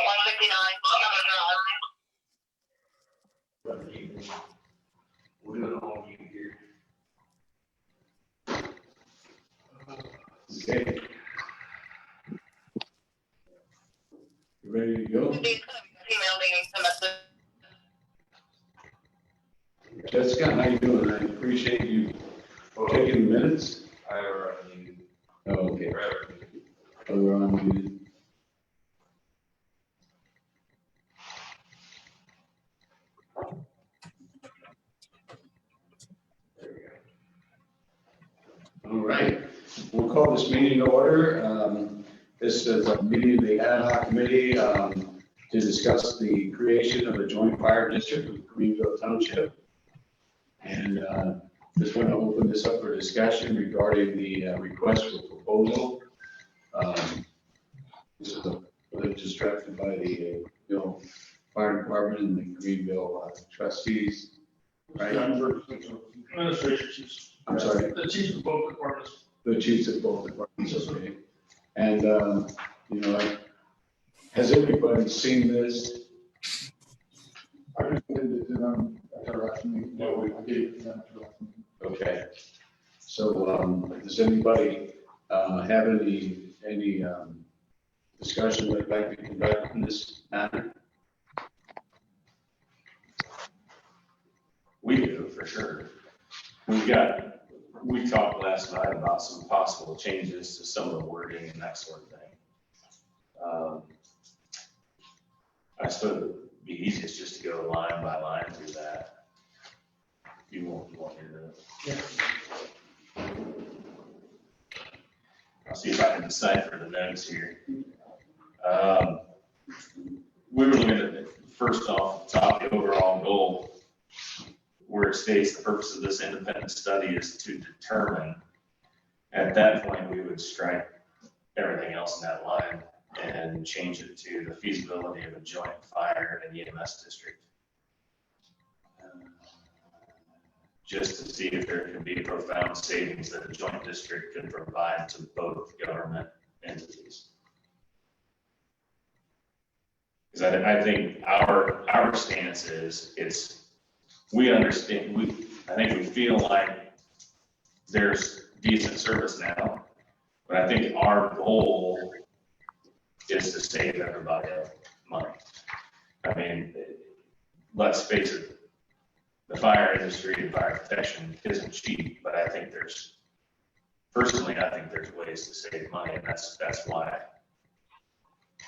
159. We're doing all you here. Okay. You ready to go? Jessica, how you doing? I appreciate you taking minutes. I already. Oh, okay. Oh, we're on mute. There we go. All right, we'll call this meeting to order. This is a meeting of the ad hoc committee to discuss the creation of a joint fire district with Greenville Township. And just want to open this up for discussion regarding the request for proposal. This is a just drafted by the fire department and the Greenville trustees, right? Administration chiefs. I'm sorry, The chiefs of both departments. the chiefs of both departments, okay. And, has everybody seen this? I presented it to them at their last meeting. No, I gave it to them at their last meeting. Okay. So, does anybody, have any discussion they'd like to conduct in this matter? We do, for sure. We talked last night about some possible changes to some of the wording and that sort of thing. I suppose it'd be easiest just to go line by line through that. You want me to? Yeah. I'll see if I can decipher the notes here. We were looking at, first off, the top, the overall goal, where it states the purpose of this independent study is to determine. At that point, we would strike everything else in that line and change it to the feasibility of a joint fire and EMS district. Just to see if there can be profound savings that a joint district can provide to both government entities. Because I think our stance is, we understand, I think we feel like there's decent service now, but I think our goal is to save everybody money. I mean, let's face it, the fire industry and fire protection isn't cheap, but I think personally, I think there's ways to save money, and that's why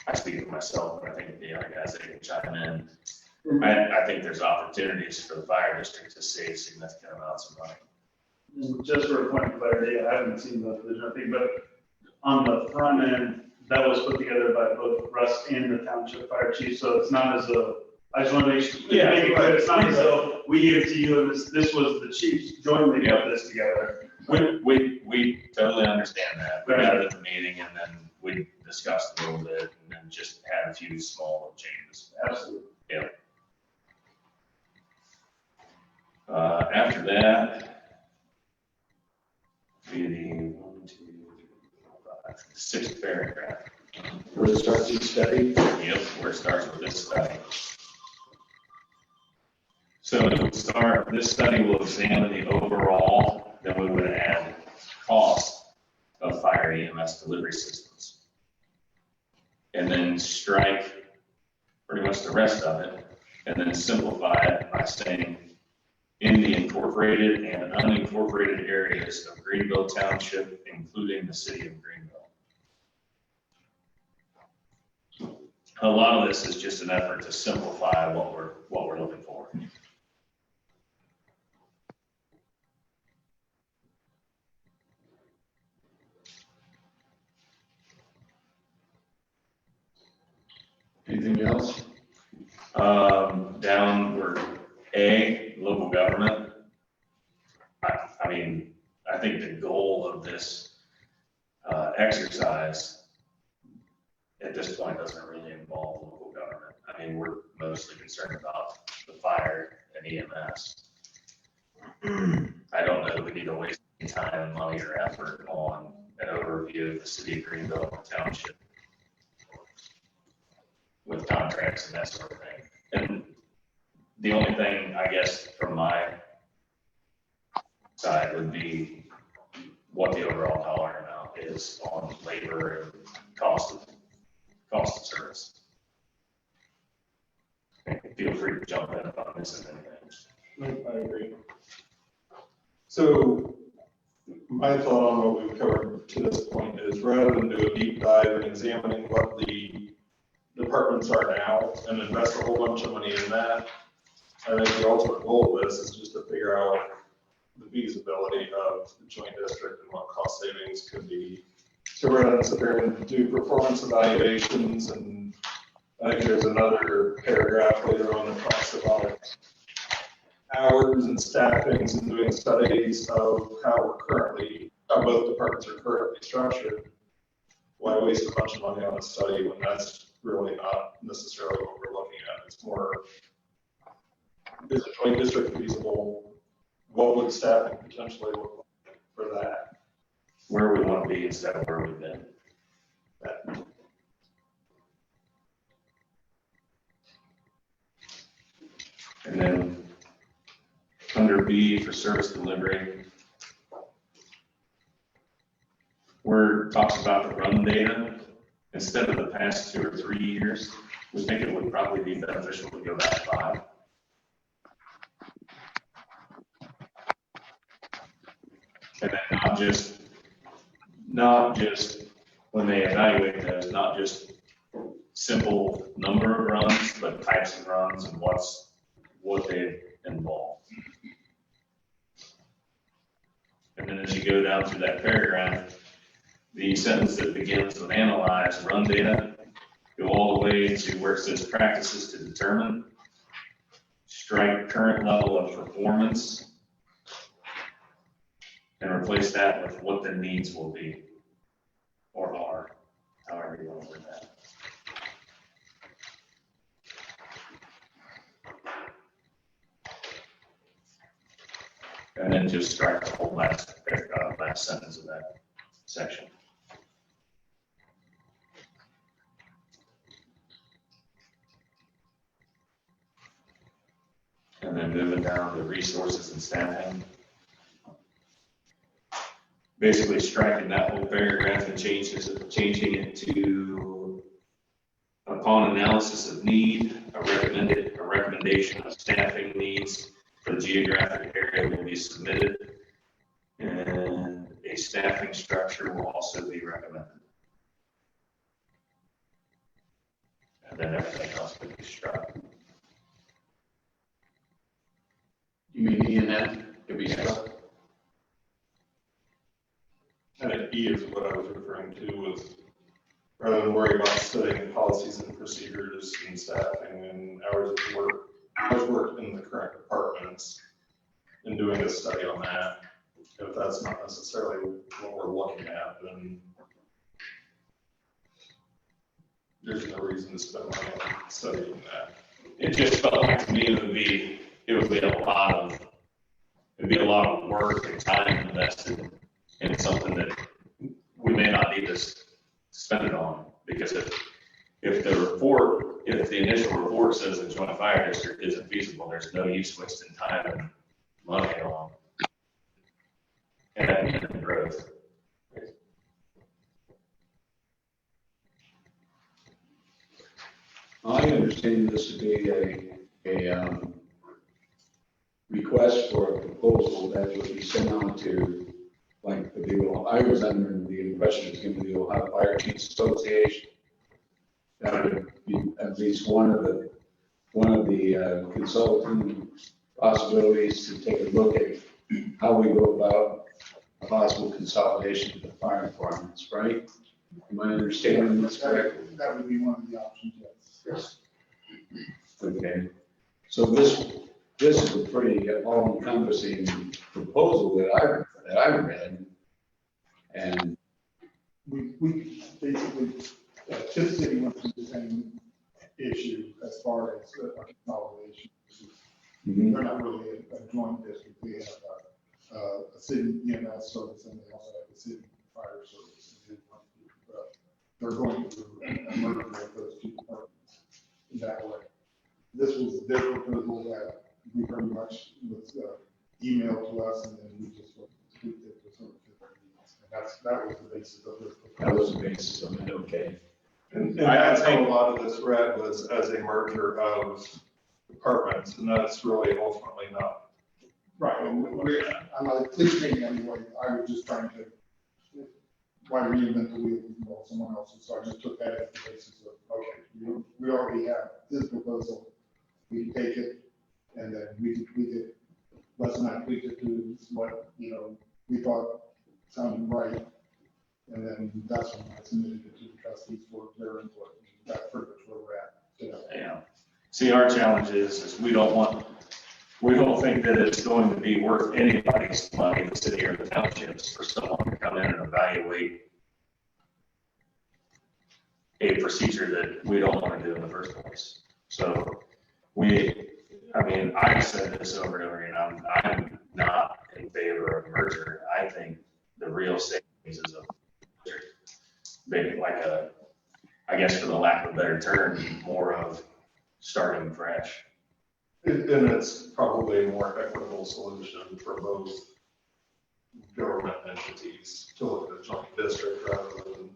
I speak for myself, but I think the other guys that can chime in. I think there's opportunities for the fire district to save significant amounts of money. Just for a point of clarity, I haven't seen the vision, I think, but on the front end, that was put together by both Russ and the township fire chief, so it's not as though, I just want to make it clear, it's not as though we gave it to you and this was the chiefs jointly put this together. We totally understand that. We got it at the meeting and then we discussed a little bit and then just had a few small changes. Absolutely. Yeah. After that, the 6th paragraph. Where it starts each study? Yep, where it starts with this study. So this study will examine the overall, then we would add cost of fire EMS delivery systems. And then strike pretty much the rest of it, and then simplify it by saying, in the incorporated and unincorporated areas of Greenville Township, including the city of Greenville. A lot of this is just an effort to simplify what we're looking for. Anything else? Downward, A, local government. I mean, I think the goal of this exercise at this point doesn't really involve local government. I mean, we're mostly concerned about the fire and EMS. I don't know that we need to waste any time, money, or effort on an overview of the city of Greenville and Township. with contracts and that sort of thing. And the only thing, I guess, from my side would be what the overall dollar amount is on labor and cost of service. And feel free to jump in if I'm missing anything. I agree. So my thought on what we've covered to this point is rather than do a deep dive in examining what the departments are now and invest a whole bunch of money in that, I think the ultimate goal of this is just to figure out the feasibility of the joint district and what cost savings could be. So rather than sit there and do performance evaluations, and I think there's another paragraph later on that talks about hours and staffings and doing studies of how both departments are currently structured. Why waste a bunch of money on a study when that's really not necessarily what we're looking at? It's more, is a joint district feasible? What would staffing potentially look like for that? Where we want to be instead of where we've been. And then under B for service delivery, where it talks about the run data, instead of the past 2 or 3 years, we think it would probably be beneficial to go back 5. And then not just when they evaluate those, not just simple number of runs, but types of runs and what they involve. And then as you go down through that paragraph, the sentence that begins with analyze run data, go all the way to where it says practices to determine, strike current level of performance, and replace that with what the needs will be, or are, however you want to word that. And then just strike the whole last sentence of that section. And then moving down to resources and staffing. Basically striking that whole paragraph and changing it to upon analysis of need, a recommendation of staffing needs for the geographic area will be submitted, and a staffing structure will also be recommended. And then everything else will be struck. You mean E and F to be struck? And then E is what I was referring to, was rather than worry about studying policies and procedures and staffing and hours worked in the current departments and doing a study on that. If that's not necessarily what we're looking at, then there's no reason to spend money on studying that. It just felt like to me it would be a lot of work and time invested in something that we may not need to spend it on, because if the initial report says the joint fire district isn't feasible, there's no use wasting time and money on and growth. I understand this to be a request for a proposal that would be sent out to, like, I was under the impression it was going to be the Ohio Fire Chiefs Association. That would be at least one of the consulting possibilities to take a look at how we go about a possible consolidation of the fire departments, right? Am I understanding this correct? That would be one of the options, yes. Okay, so this is a pretty all-encompassing proposal that I read, and We basically, TIF City went through the same issue as far as consolidation. They're not really a joint district. We have a city EMS service, and they also have a city fire service. They're going through a merger of those two departments. that way. This was their proposal that we pretty much was emailed to us, and then we just tweaked it to sort of fit our needs. And that was the basis of this proposal. That was the basis of it, okay. And that's how a lot of this read was as a merger of departments, and that's really ultimately not. Right, and I'm not thinking anyway, I was just trying to, why reinvent the wheel with someone else's, so I just took that as the basis of, okay, we already have this proposal, we can take it, and then we can tweak it, let's not tweak it to what, we thought sounded right, and then that's when I submitted it to the trustees for their input, and that's pretty much where we're at today. Yeah. See, our challenge is we don't think that it's going to be worth anybody's money, the city or the townships, for someone to come in and evaluate a procedure that we don't want to do in the first place. So I've said this over and over again, I'm not in favor of a merger. I think the real savings is maybe I guess for the lack of a better term, more of starting fresh. And it's probably a more equitable solution for both government entities to look at a joint district rather than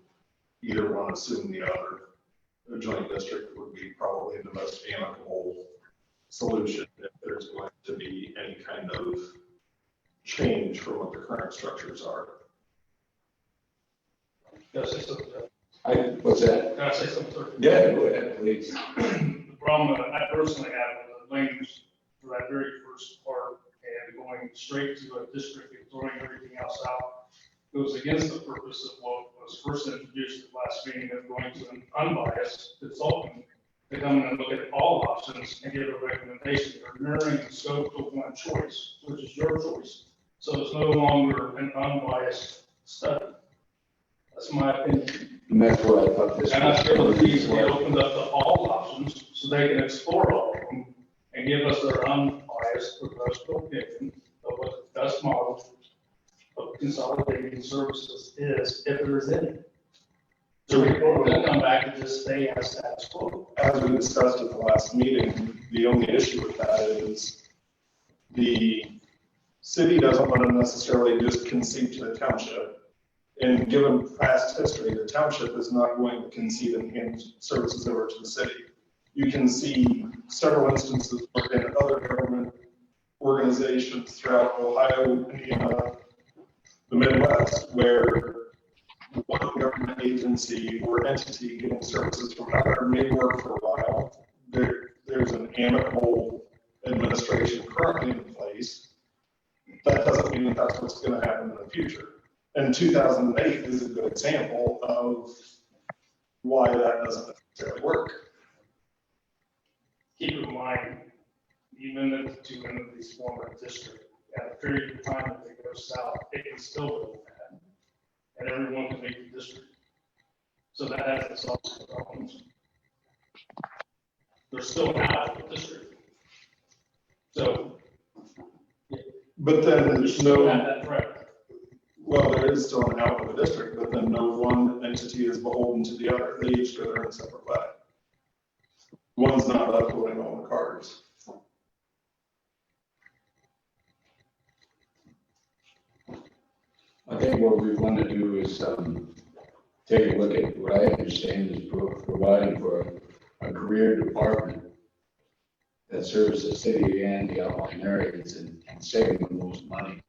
either one assume the other. A joint district would be probably the most amicable solution if there's going to be any kind of change from what the current structures are. Can I say something? What's that? Can I say something, sir? Yeah, go ahead, please. The problem that I personally have with the language for that very first part and going straight to a district and throwing everything else out goes against the purpose of what was first introduced at last meeting of going to an unbiased consultant to come in and look at all options and give a recommendation. They're narrowing the scope to one choice, which is your choice. So it's no longer an unbiased study. That's my opinion. And that's what I thought this And I feel that these was. get opened up to all options so they can explore all of them and give us their unbiased professional opinion of what the best model of consolidating services is, if there is any. So we're going to come back and just stay as status quo. As we discussed at the last meeting, the only issue with that is the city doesn't want to necessarily just concede to the township. And given past history, the township is not going to concede and hand services over to the city. You can see several instances in other government organizations throughout Ohio, Indiana, the Midwest, where one government agency or entity getting services from another may work for a while. There's an amicable administration currently in place. That doesn't mean that that's what's going to happen in the future. And 2008 is a good example of why that doesn't necessarily work. Keep in mind, even if the two entities form a district, at a period of time that they go south, it can still go bad. And everyone can make the district. So that has its own problems. They're still out of the district. So. But then there's no, That threat. well, there is still an out of the district, but then no one entity is beholden to the other. They each go their own separate way. One's not left holding all the cards. I think what we want to do is take a look at what I understand is providing for a career department that serves the city and the outlying areas and saving the most money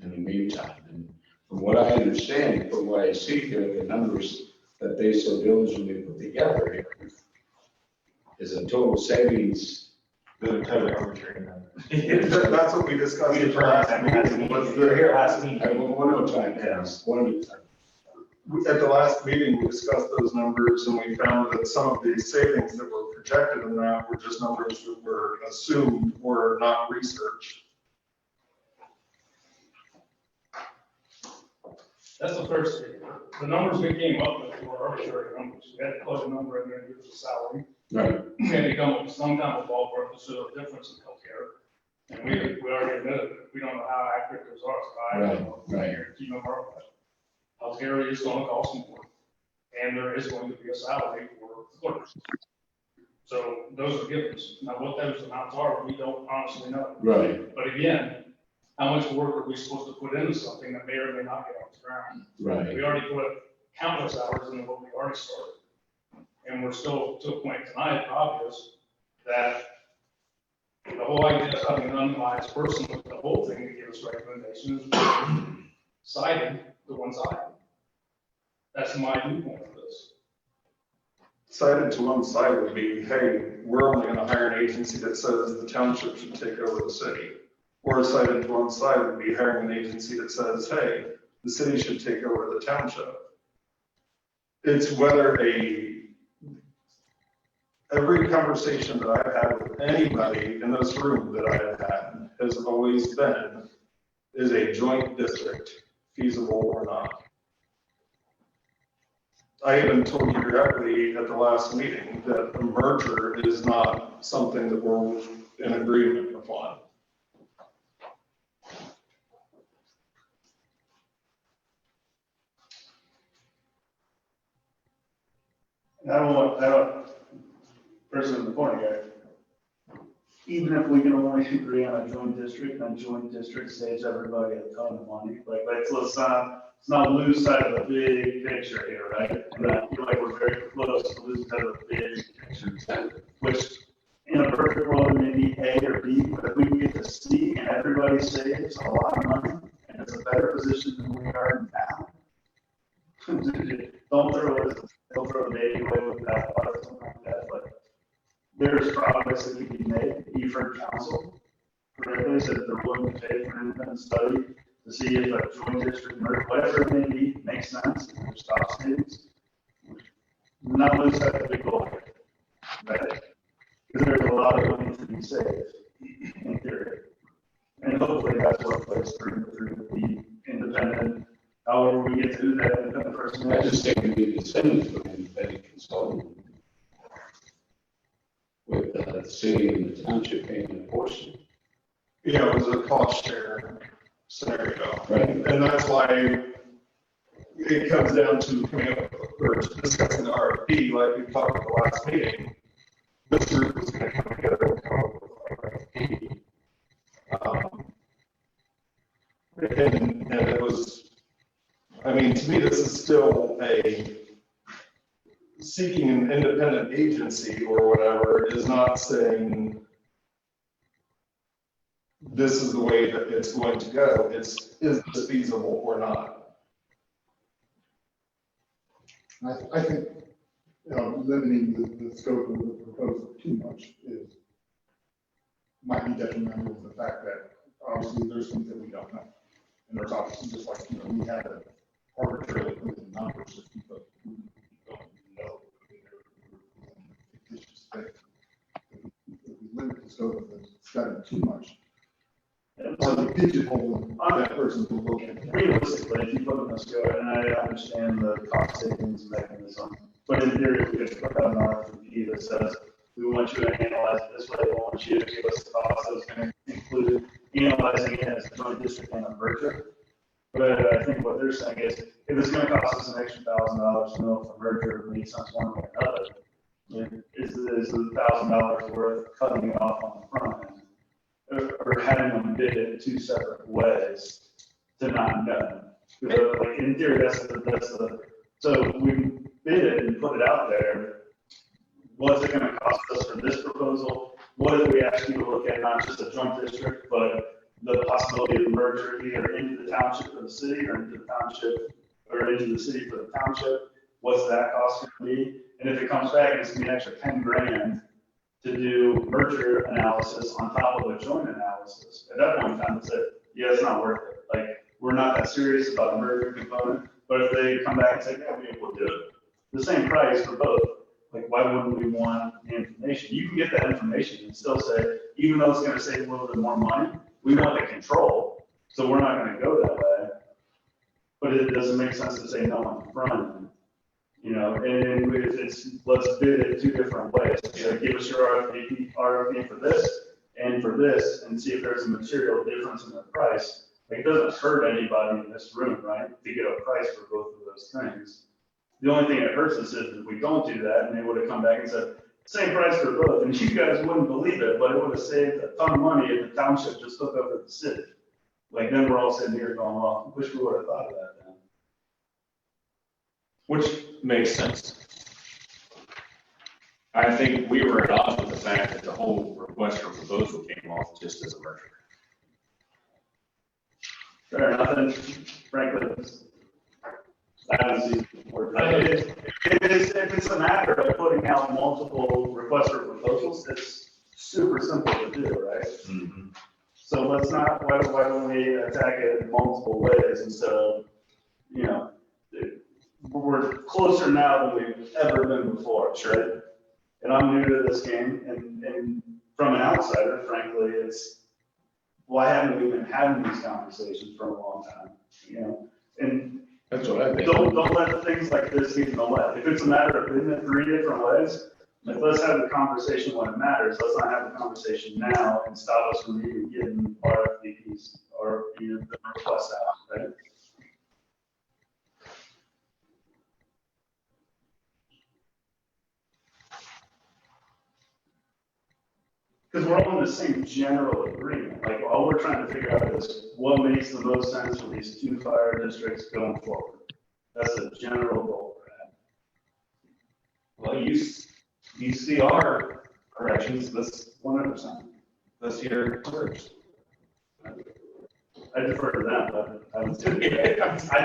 in the meantime. And from what I understand, from what I see here, the numbers that they so diligently put together here is a total savings. The totally arbitrary number. That's what we discussed at the last meeting. Was You're the, here last meeting. One at a time, yes, one at a time. at the last meeting, we discussed those numbers and we found that some of the savings that were projected in that were just numbers that were assumed or not researched. That's the first thing. The numbers we came up with were arbitrary numbers. We had to plug a number in there and give us a salary. Right. We had to come up with some kind of ballpark to show a difference in healthcare. And we already admitted that we don't know how accurate those are. So I don't know. Right. Guarantee no more. Healthcare is going to cost more. And there is going to be a salary for clerks. So those are givens. Now, what those amounts are, we don't honestly know. Right, But again, how much work are we supposed to put into something that may or may not get off the ground? right. We already put countless hours into what we already started. And we're still to a point tonight, obvious, that the whole idea of having an unbiased person with the whole thing to give us recommendations is sided to one side. That's my viewpoint of this. Cited to one side would be, hey, we're only gonna hire an agency that says the township should take over the city. Or cited to one side would be hiring an agency that says, hey, the city should take over the township. It's whether every conversation that I've had with anybody in this room that I've had has always been, is a joint district feasible or not? I even told you directly at the last meeting that a merger is not something that we're in agreement upon. I don't, person in the corner here. Even if we can only agree on a joint district, and a joint district saves everybody a ton of money, like, let's not lose sight of the big picture here, right? And I feel like we're very close to losing sight of the big picture, which in a perfect world, it may be A or B, but if we can get to C and everybody saves a lot of money, and it's a better position than we are now. Don't throw the baby away with that or something like that, but there's progress that can be made. You've heard council correctly said that they're willing to pay for an independent study to see if a joint district merger, whatever it may be, makes sense, and there's cost savings. Not lose sight of the big goal, right? Because there's a lot of money to be saved in theory. And hopefully that's what plays through the independent. However, we get to do that independent person. I just think we need to send it to an independent consultant. With the city and the township paying a portion. Yeah, it was a cost share scenario. Right. And that's why it comes down to coming up or discussing the RFP, like we talked at the last meeting. This group was going to come together and come up with an RFP. And it was, I mean, to me, this is still seeking an independent agency or whatever is not saying this is the way that it's going to go. It's, is this feasible or not? I think, limiting the scope of the proposal too much might be detrimental to the fact that obviously there's things that we don't know. And there's obviously just like, we had an arbitrarily limited numbers of people who don't know. It's just that if we limit the scope of the study too much, or the pigeonhole that person to look at. Realistically, if you look at this go, and I understand the cost savings mechanism, but in theory, we could put out an RFP that says, we want you to analyze it this way, we want you to give us the cost that's going to include analyzing it as a joint district and a merger. But I think what they're saying is, if it's going to cost us an extra $1,000 to know if a merger makes sense one way or another, is $1,000 worth cutting it off on the front end? Or having them bid it in two separate ways to not know. Because like in theory, that's the, so we bid it and put it out there. What's it gonna cost us for this proposal? What if we ask you to look at not just a joint district, but the possibility of merger either into the township for the city or into the township or into the city for the township? What's that cost gonna be? And if it comes back, it's gonna be an extra 10 grand to do merger analysis on top of a joint analysis. At that point in time, it's like, yeah, it's not worth it. Like, we're not that serious about the merger component, but if they come back and say, yeah, we'll do it. The same price for both. Like, why wouldn't we want the information? You can get that information and still say, even though it's gonna save a little bit more money, we want the control, so we're not gonna go that way. But it doesn't make sense to say no on the front end. You know, and if it's, let's bid it two different ways. So give us your RFP for this and see if there's a material difference in the price. Like, it doesn't hurt anybody in this room, right, to get a price for both of those things. The only thing that hurts us is if we don't do that, and they would have come back and said, same price for both, and you guys wouldn't believe it, but it would have saved a ton of money if the township just took over the city. Like, then we're all sitting here going, well, wish we would have thought of that then. Which makes sense. I think we were at odds with the fact that the whole request for proposal came off just as a merger. Fair enough, and frankly, I haven't seen if it's a matter of putting out multiple requests for proposals, it's super simple to do, right? Mm-hmm. So let's not, why don't we attack it in multiple ways instead of, you know, we're closer now than we've ever been before, right? And I'm new to this game, and from an outsider, frankly, it's, why haven't we been having these conversations for a long time, you know? And That's what I think. don't let things like this get in the way. If it's a matter of doing it 3 different ways, like, let's have the conversation when it matters. Let's not have the conversation now and stop us from even getting RFPs or, you know, the requests out, right? Because we're all in the same general agreement. Like, all we're trying to figure out is what makes the most sense for these 2 fire districts going forward. That's the general goal we're at. Well, you see our corrections 100%. this year first. I defer to them, but I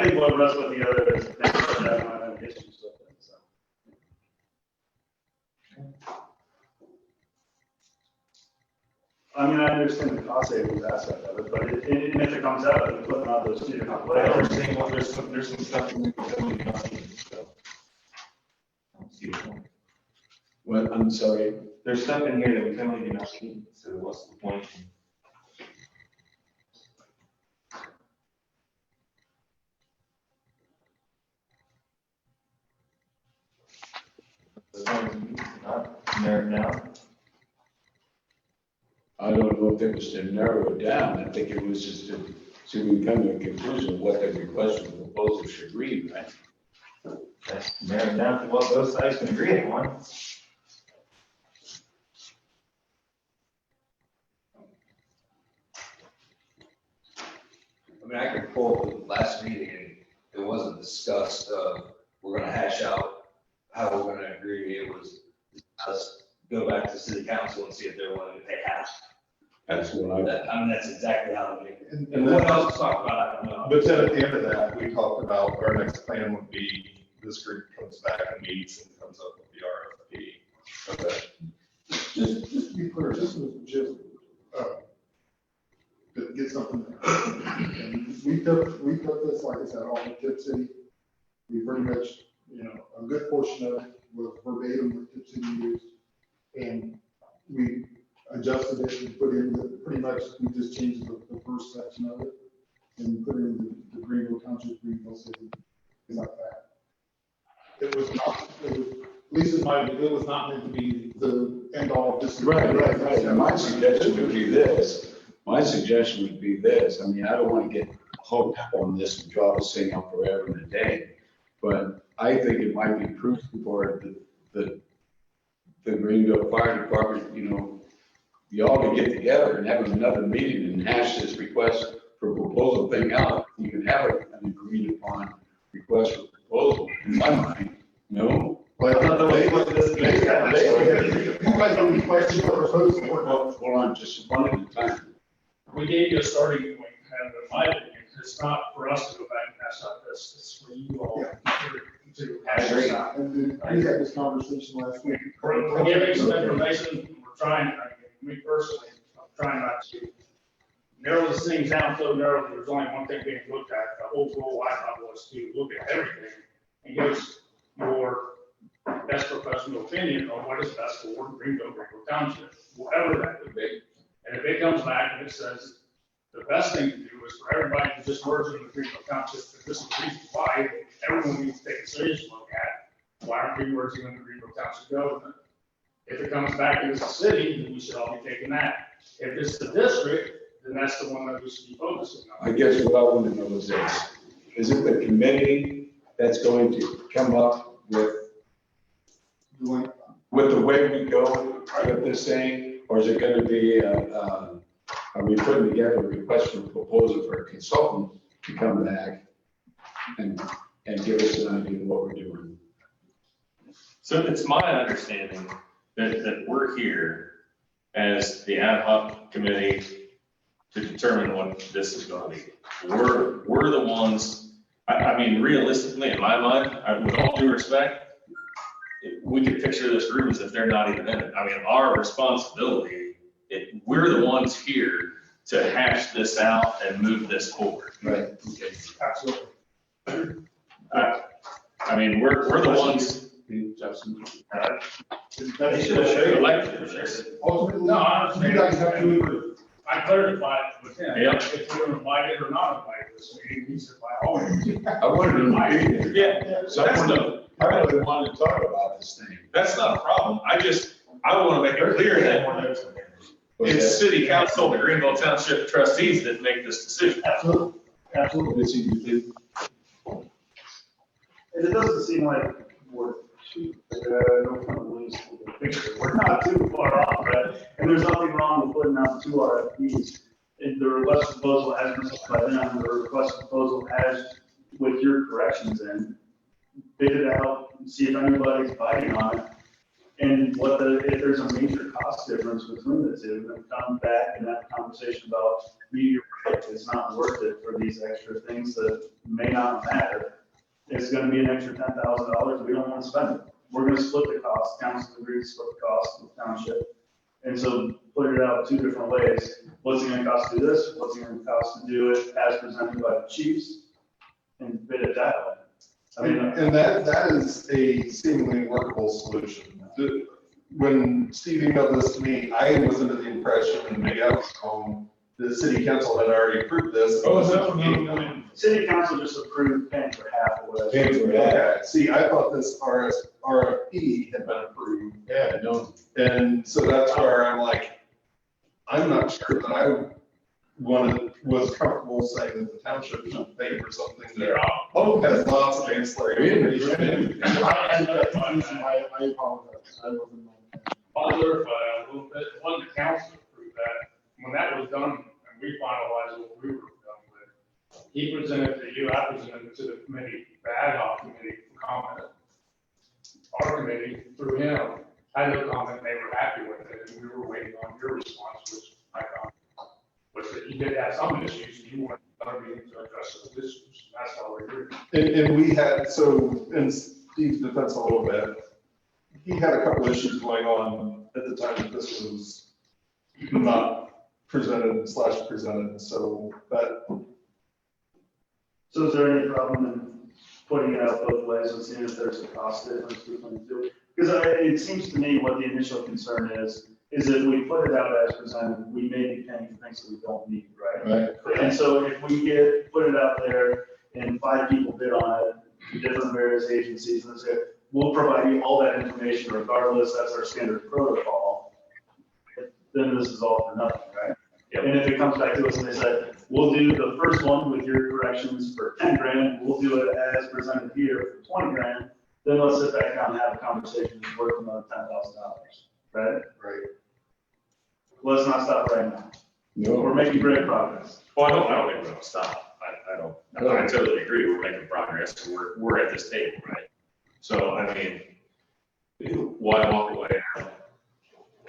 think what Russ put together is, they don't have issues with it, so. I mean, I understand the cost savings aspect of it, but and if it comes out, we're putting out those 2 different I ways. understand, well, there's some stuff in there that we don't see, so. I don't see the point. Well, I'm sorry. There's stuff in here that we totally do not see, so what's the point? Not narrowed down. I don't know if it was to narrow it down. I think it was just to we come to a conclusion of what the request for proposal should read, right? That's narrowed down to what both sides can agree upon. I mean, I could pull the last meeting and it wasn't discussed, we're gonna hash out how we're gonna agree. It was us go back to city council and see if they're willing to pay half. That's what I mean, that's exactly how they make it. And And what else to talk about, I don't know. But then at the end of that, we talked about our next plan would be this group comes back and meets and comes up with the RFP. Okay. Just to be clear, this was just, to get something. And we took this, like I said, off of Tip City. We pretty much, you know, a good portion of it was verbatim what Tip City used. And we adjusted it and put in pretty much, we just changed the first section of it and put in the Greenville Township, Greenville City, things like that. It was not, at least in my view, it was not meant to be the end all. Right. And my suggestion would be this. My suggestion would be this. I mean, I don't want to get hooked up on this and draw this thing up forever and a day. But I think it might be prudent for the Greenville Fire Department, you know, y'all to get together and have another meeting and hash this request for proposal thing out. You can have an agreed upon request for proposal, in my mind, no? Well, I thought that was what this- Well, hold on, just one at a time. We gave you a starting point, and in my opinion, it's not for us to go back and hash out this, it's for you all to hash this out. And we had this conversation last week. We're giving some information, we're trying, I mean, me personally, I'm trying not to narrow these things down so narrow that there's only one thing being looked at. The whole goal I thought was to look at everything and give us your best professional opinion on what is best for Greenville Township, whatever that would be. And if it comes back and it says the best thing to do is for everybody to just merge into Greenville Township, because this is the reason why everyone needs to take a serious look at why aren't we merging into Greenville Township government? If it comes back as a city, then we should all be taking that. If it's the district, then that's the one that we should be focusing on. I guess what I want to know is this, is it the committee that's going to come up with, with the way we go with this thing, or is it gonna be, are we putting together a request for proposal for a consultant to come back and give us an idea of what we're doing? So it's my understanding that we're here as the ad hoc committee to determine what this is gonna be. We're the ones, I mean, realistically, in my mind, with all due respect, we could picture this room as if they're not even in it. I mean, our responsibility, we're the ones here to hash this out and move this forward. Right. Okay. Absolutely. I mean, we're the ones. Justin? They should have showed you. Ultimately, No, you guys have to agree. I clarified with him, Yep. if we were invited or not invited this meeting, he said, by all means. I wanted to invite you. Yeah, Someone, I really wanted to talk about this thing. that's not a problem. I want to make it clear that it's city council, the Greenville Township trustees that make this decision. Absolutely, absolutely. Missy, you think? And it doesn't seem like we're too, no fun to lose the picture. We're not too far off, right? And there's nothing wrong with putting out 2 RFPs. If the request proposal has been sent by them, the request proposal has, with your corrections in, bid it out, see if anybody's biting on it. And if there's a major cost difference between the two, then come back and have a conversation about, you're right, it's not worth it for these extra things that may not matter. It's gonna be an extra $10,000, we don't wanna spend it. We're gonna split the cost, council agreed to split the cost with township. And so put it out 2 different ways. What's it gonna cost to do this? What's it gonna cost to do it as presented by the chiefs? And bid it that way. I mean, And that is a seemingly workable solution. When Steve emailed this to me, I was under the impression, and maybe I was wrong, the city council had already approved this. Oh, is that what city council just approved paying for half of what. Paying for half. Okay, see, I thought this RFP had been approved. Yeah, no. And so that's where I'm like, I'm not sure that I was comfortable saying that the township should pay for something that has lots of ancillary information. I apologize. I wasn't. I'll clarify a little bit, it wasn't the council that approved that, when that was done, and we finalized what we were done with, he presented to you, I presented it to the committee, the ad hoc committee for comment. Our committee, through him, had no comment, they were happy with it, and we were waiting on your response, which I found was that you did have some issues, and you wanted other meetings to address those issues, and that's all we're doing. And we had, so in Steve's defense a little bit, he had a couple issues going on at the time that this was not presented, so that. So is there any problem in putting it out both ways and seeing if there's a cost difference between the two? Because it seems to me what the initial concern is that we put it out as presented, we may be paying for things that we don't need, right? Right. And so if we put it out there and 5 people bid on it, different various agencies, and say, we'll provide you all that information regardless, that's our standard protocol, then this is all for nothing, right? Yep. And if it comes back to us and they say, we'll do the first one with your corrections for 10 grand, we'll do it as presented here for 20 grand, then let's sit back down and have a conversation that's worth another $10,000, right? Right. Let's not stop right now. No. We're making great progress. Well, I don't think we're gonna stop. I totally agree. We're making progress. We're at this table, right? So, I mean, why walk away?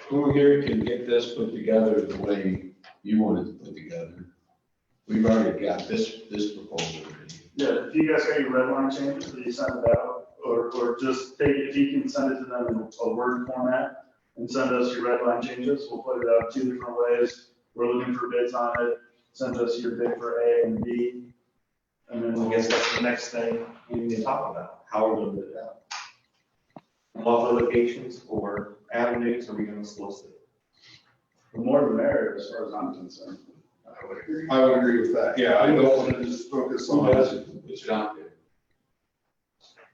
Who here can get this put together the way you want it to put together? We've already got this proposal ready. Yeah, if you guys got your red line changes, will you send it out? Or just take, if you can send it to them in a Word format and send us your red line changes, we'll put it out 2 different ways. We're looking for bids on it. Send us your bid for A and B. And then I guess that's the next thing we need to talk about, how we're gonna bid it out. What locations or avenues are we gonna solicit? the more the merrier as far as I'm concerned. I would agree with that. Yeah, I don't want to just focus Who on. does it? Put it out there.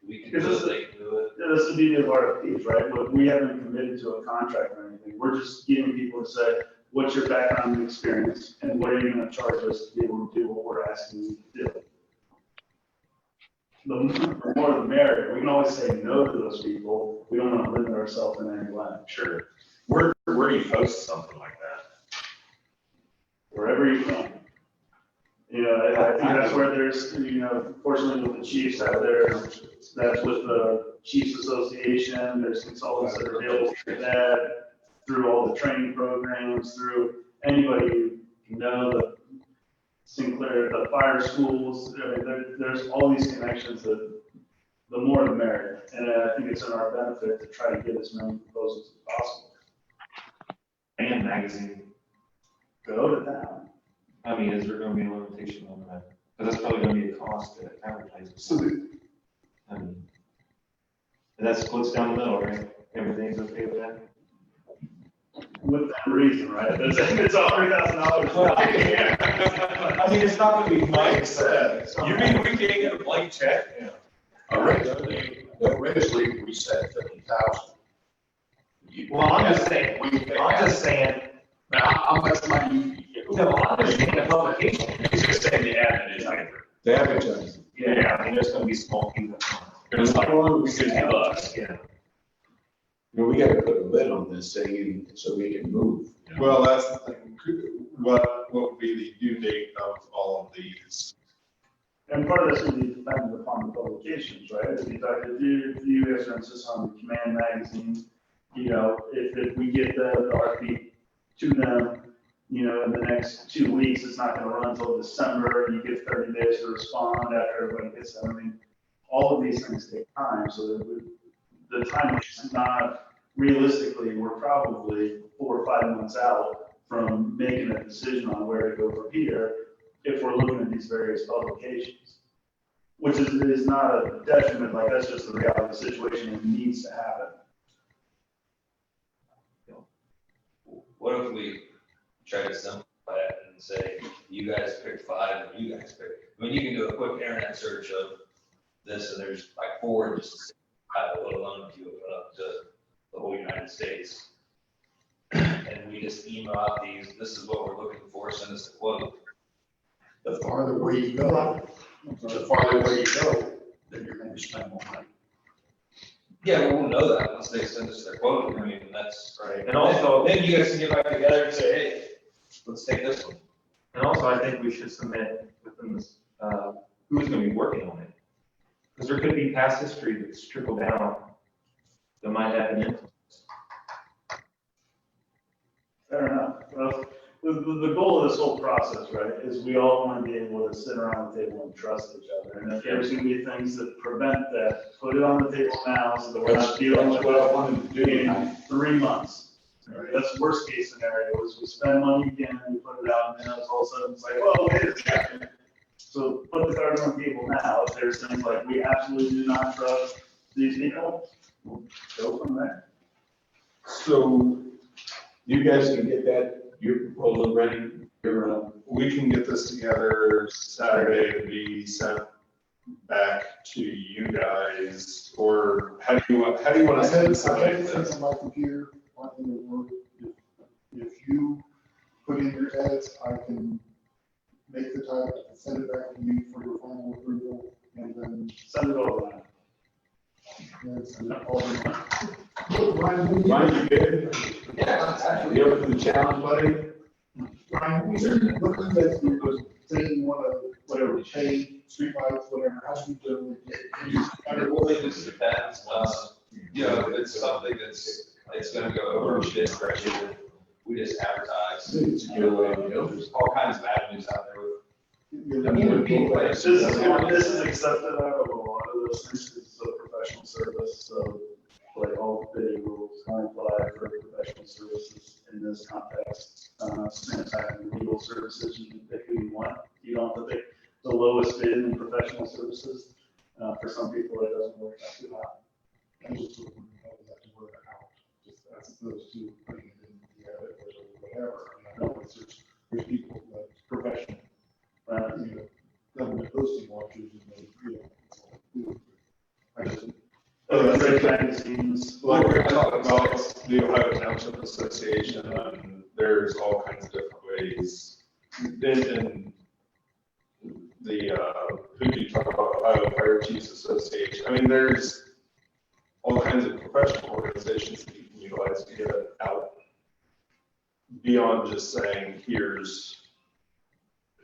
We can Because do it, do it. Yeah, that's the beauty of RFPs, right? But we haven't committed to a contract or anything. We're just getting people to say, what's your background and experience? And what are you gonna charge us to be able to do what we're asking you to do? the more the merrier. We can always say no to those people. We don't want to limit ourselves in any way. Sure. Where do you post something like that? Wherever you can. You know, I think that's where there's, you know, fortunately with the chiefs out there, that's with the Chiefs Association, there's consultants that are available for that, through all the training programs, through anybody you know, the Sinclair, the fire schools, I mean, there's all these connections that the more the merrier. And I think it's in our benefit to try to get as many proposals as possible. And magazine, Go to town. I mean, is there gonna be a limitation on that? Because that's probably gonna be a cost to advertise. I mean, and that splits down the middle, right? Everything's okay with that? With that reason, right? It's all $3,000. Well, I mean, it's not gonna be Mike said. You mean we can't get a blank check? Yeah. Originally, we said 50,000. Well, I'm just saying, Now, how much money? no, I'm just saying the publication. He's just saying the ad in his paper. The advertising. Yeah, I mean, there's gonna be small people. There's like $50. Yeah. We gotta put a lid on this thing so we can move. Well, that's the thing. What would be the due date of all of these? And part of this would be dependent upon the publications, right? If you guys, for instance, on the Command magazine, you know, if we get the RFP to them, you know, in the next 2 weeks, it's not gonna run until December, you get 30 days to respond after everybody gets them. I mean, all of these things take time, so that the time is not, realistically, we're probably 4 or 5 months out from making a decision on where to go from here, if we're looking at these various publications. Which is not a detriment, like, that's just the reality of the situation, it needs to happen. What if we try to simplify it and say, you guys pick 5, and you guys pick, I mean, you can do a quick internet search of this, and there's like 4, just let alone if you open up to the whole United States. And we just email out these, this is what we're looking for, send us a quote. The farther away you go, then you're gonna spend more money. Yeah, we'll know that once they send us their quote, I mean, that's right. And also, Then you guys can get back together and say, hey, let's take this one. And also, I think we should submit within this, who's gonna be working on it. Because there could be past history that's trickled down that might have an influence. Fair enough. Well, the goal of this whole process, right, is we all want to be able to sit around the table and trust each other. And if there's going to be things that prevent that, put it on the table now so that we're not dealing with That's what I wanted to do. in 3 months. Right? That's the worst case scenario, is we spend money again, we put it out, and then all of a sudden it's like, well, wait a second. So put the cards on the table now. If there's things like we absolutely do not trust these people, we'll go from there. So you guys can get that, your proposal ready, We can get this together Saturday and be sent back to you guys, or how do you want to send this? I have things on my computer, in the work. If you put in your edits, I can make the type, send it back to you for your final approval, and then Send it over now. send it all in. Ryan, you good? Yeah, actually. You up for the challenge, buddy? Ryan, we should look at this, because say you want to, whatever, change streetlights, whatever, how do you do it? Well, it just depends, you know, if it's something it's gonna go over shit, we just advertise. It's a good way to go. There's all kinds of avenues out there with. I mean, people like- This is accepted out of a lot of those things, because it's a professional service, so like all bidding rules can apply for professional services in this context. Same time, legal services, you can pick who you want. You don't have to pick the lowest bid in professional services. For some people, it doesn't work out too hot. I just wouldn't know that to work out, just as opposed to putting it in the edit or whatever. I know there's people like professional, you know, government posting watchers and they, you know, I just. Trade magazines. Like we talked about the Ohio Township Association, and there's all kinds of different ways. And who do you talk about, Ohio Fire Chiefs Association? I mean, there's all kinds of professional organizations that you can utilize to get it out beyond just saying, here's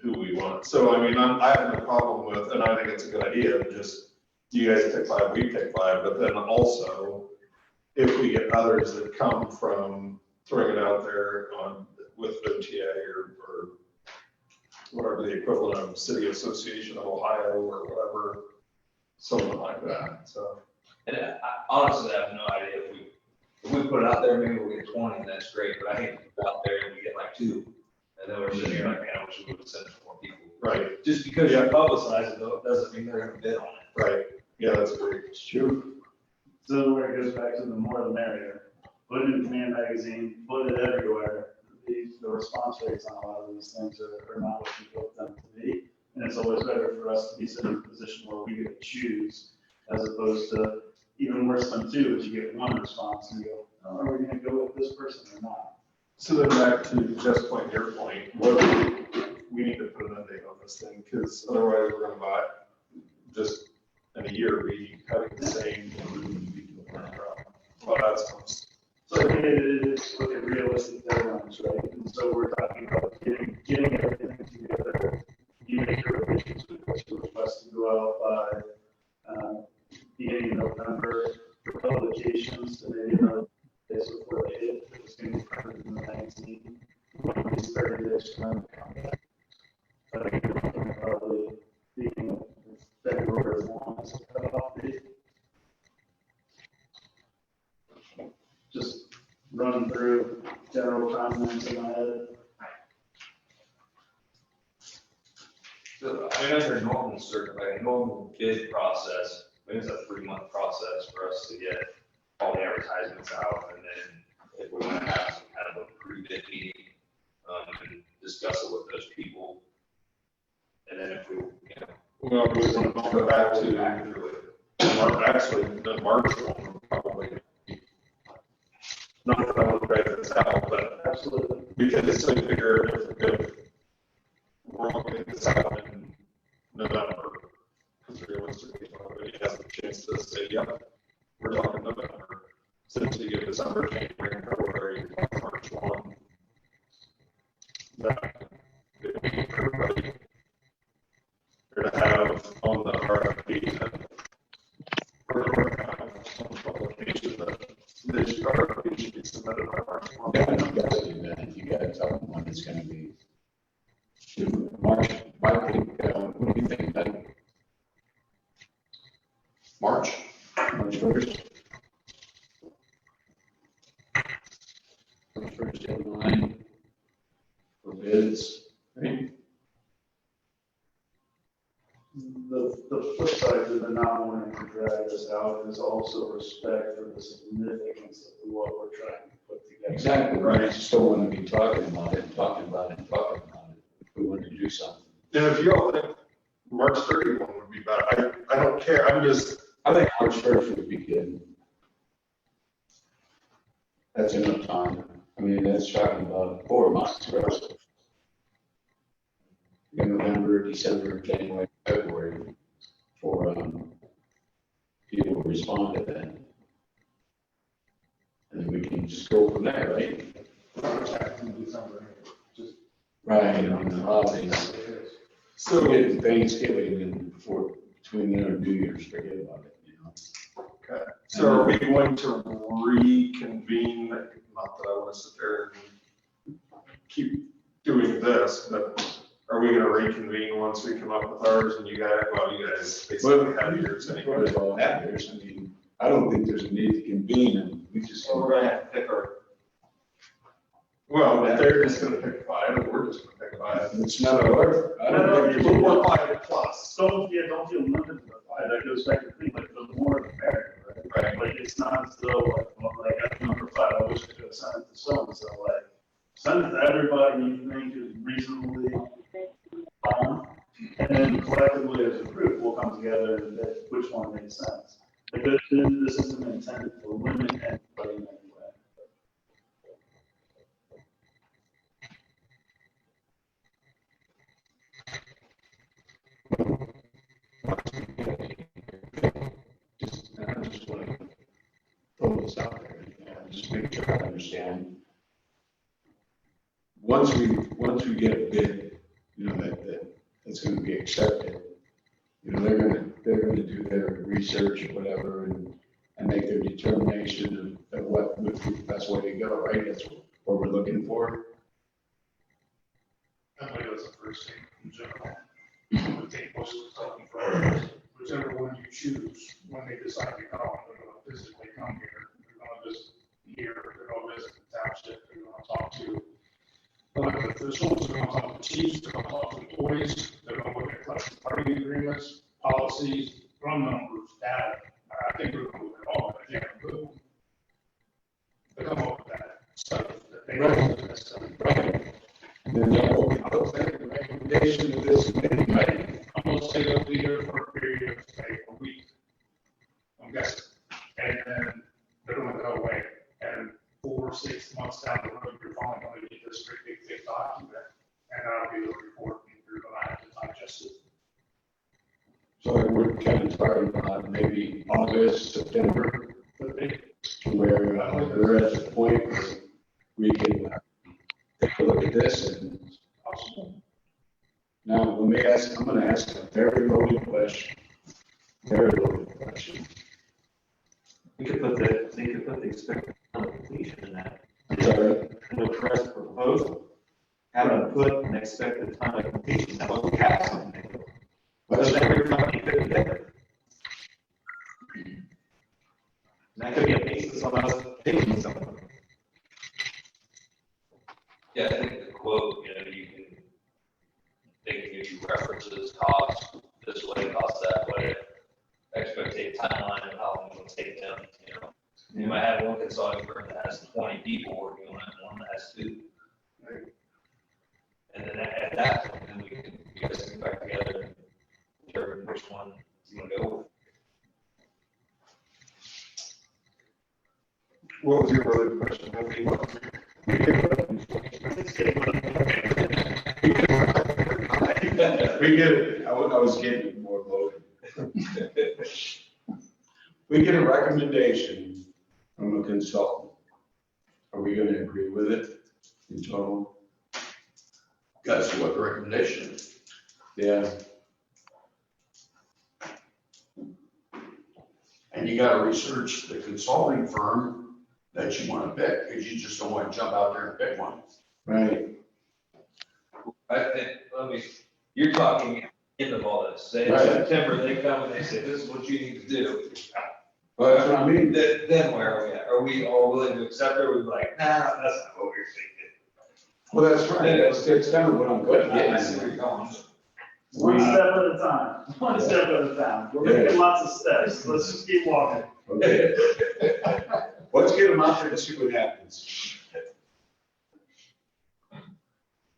who we want. So, I mean, I have no problem with, and I think it's a good idea, just you guys pick 5, we pick 5, but then also, if we get others that come from throwing it out there on, with OTA or whatever the equivalent of City Association of Ohio or whatever, something like that, so. And I honestly have no idea if we put it out there, maybe we'll get 20, and that's great, but I hate to put it out there and we get like 2. And then we're sitting here like, man, I wish we would have sent it to more people. Right. Just because you publicize it though, it doesn't mean they're gonna bid on it. Right, yeah, that's great. It's true. So where it goes back to the more the merrier. Put it in Command Magazine, put it everywhere. The response rates on a lot of these things are not what you built them to be. And it's always better for us to be sitting in a position where we get to choose, as opposed to even worse than 2, if you get 1 response and you go, oh, are we gonna go with this person or not? So then back to Jeff's point, your point, we need to put an end date on this thing, because otherwise we're gonna buy, just in a year, be having the same. Well, that's. So it is look at realistic deadlines, right? And so we're talking about getting everything together. You make your revisions with your request to go out by beginning of November for publications, and maybe another days before they hit. It's going to be printed in the magazine. These 30 days from now. I think we're looking at probably beginning of February as long as the cutoff date. Just run through general comments in my head. So, I mean, under normal like a normal bid process, I mean, it's a 3-month process for us to get all the advertisements out, and then if we want to have some kind of a pre-bid meeting, and discuss it with those people. And then if we, Well, we want to go back to, actually, the March one, probably. Not that I want to write this out, but Absolutely. we can just figure if we're all getting this out in November, because realistically, nobody has a chance to say, yep, we're talking November. Since we get December, January, February, March 1. That, everybody, we're gonna have on the RFP that we're gonna have some publication that this RFP should be submitted by March 1. Yeah, you guys do that. You guys tell them when it's gonna be. March, I think, what do you think, Ben? March 1st. First deadline for bids, right? The flip side to the not wanting to drag this out is also respect for the significance of what we're trying to put together. Exactly, right. I just don't want to be talking about it, talking about it, talking about it. If we want to do something. And if you all think March 31 would be better, I don't care, I think March 1st would be good. That's enough time. I mean, that's talking about 4 months, right? In November, December, January, February, for people to respond to that. And then we can just go from there, right? Just Right, on the holidays. So get Thanksgiving and before, between there and New Year's, forget about it, you know? okay. So are we going to reconvene, not that I want to sit there and keep doing this, but are we gonna reconvene once we come up with ours and you guys basically have yours anyway? What is all that, I mean, I don't think there's a need to convene and we just. So we're gonna have to pick our. Well, they're just gonna pick 5 and we're just gonna pick 5. It's not our, I No, don't think. there's- We're 5 plus. Don't feel limited to the 5. That goes back to things like the more the merrier, right? Right. Like it's not as though like, well, like at number 5, I wish I could have sent it to so and so. Like send it to everybody you think is reasonably on, and then collectively as a group, we'll come together and pick which one makes sense. Like this isn't intended to limit anybody in any way. what's out there, and just make sure I understand. Once we get a bid, you know, that's gonna be accepted, you know, they're gonna do their research or whatever and make their determination of what would be the best way to go, right? That's what we're looking for. I believe that's the first thing in general. I would take most of the talking for whichever one you choose, when they decide to come, they're gonna physically come here. They're gonna visit here, they're gonna visit the township, they're gonna talk to elected officials, they're gonna talk to chiefs, they're gonna talk to employees, they're gonna look at collective bargaining agreements, policies, run numbers, data. I think we're gonna look at all of it, yeah, good. They come up with that stuff that they know is necessary. Right. And then I'll take the recommendation of this committee, right? I'm gonna say they'll be here for a period of, say, a week. I'm guessing. And then they're gonna go away. And 4 or 6 months down the road, you're finally gonna get this great big thick document. And that'll be the report, and you're gonna have to digest it. So we're kind of talking about maybe August, September, where we're at the point where we can take a look at this and now let me ask, I'm gonna ask a very loaded question. Very loaded question. We could put the expected time of completion in that, Sorry. in the press proposal. Have them put an expected time of completion, that way we have something. But then every company fit together. And that could be a basis on us taking something. Yeah, I think the quote, you know, they can give you references, cost this way, cost that way, expected timeline of how long it'll take them, you know. You might have one consulting firm that has 20 people working on it, and one that has 2. Right. And then at that point, then you guys can get back together and determine which one you want to go with. What was your other question? I mean, We get it, I was getting more loaded. We get a recommendation from a consultant. Are we gonna agree with it in total? That's what the recommendation is. Yeah. And you gotta research the consulting firm that you wanna pick, because you just don't wanna jump out there and pick one. Right. I think, you're talking in of all this, say in Right. September, they come and they say, this is what you need to do. Well, that's what I mean. Then where are we at? Are we all willing to accept it, or are we like, nah, that's not what we're thinking? Well, that's right, that's kind of what I'm getting I at. see where you're going. One step at a time, one step at a time. We're making lots of steps. Let's just keep walking. Okay. Let's get them out there and see what happens.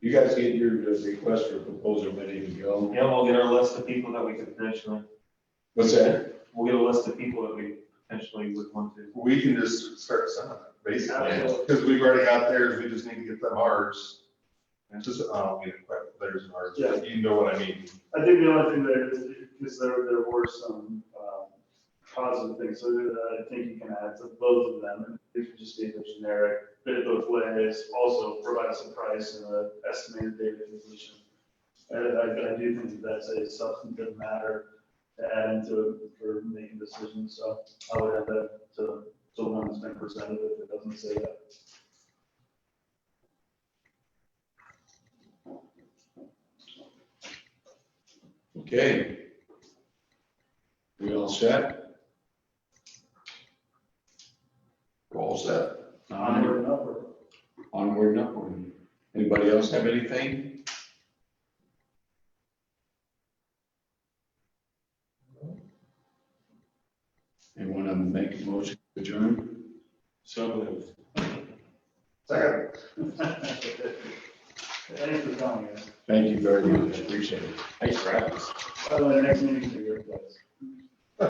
You guys get your request for proposal ready to go. Yeah, we'll get our list of people that we could potentially, What's that? we'll get a list of people that we potentially would want to. we can just start sending it, basically, Absolutely. because we've already got theirs, we just need to get them ours. And just, theirs and ours, Yeah. you know what I mean. I think the only thing there is there were some positive things, so I think you can add to both of them. If you just leave it generic, bid it both ways, also provide us a price and an estimated date of completion. I do think that that's a substantive matter to add into it for making decisions, so I would add that to the one that's been presented if it doesn't say that. Okay. We all set? We're all set. Onward and upward. Onward and upward. Anybody else have anything? Anyone want to make a motion to adjourn? So moved. Second. Thanks for coming, guys. Thank you very much, appreciate it. Thanks for having us. By the way, next meeting's at your place.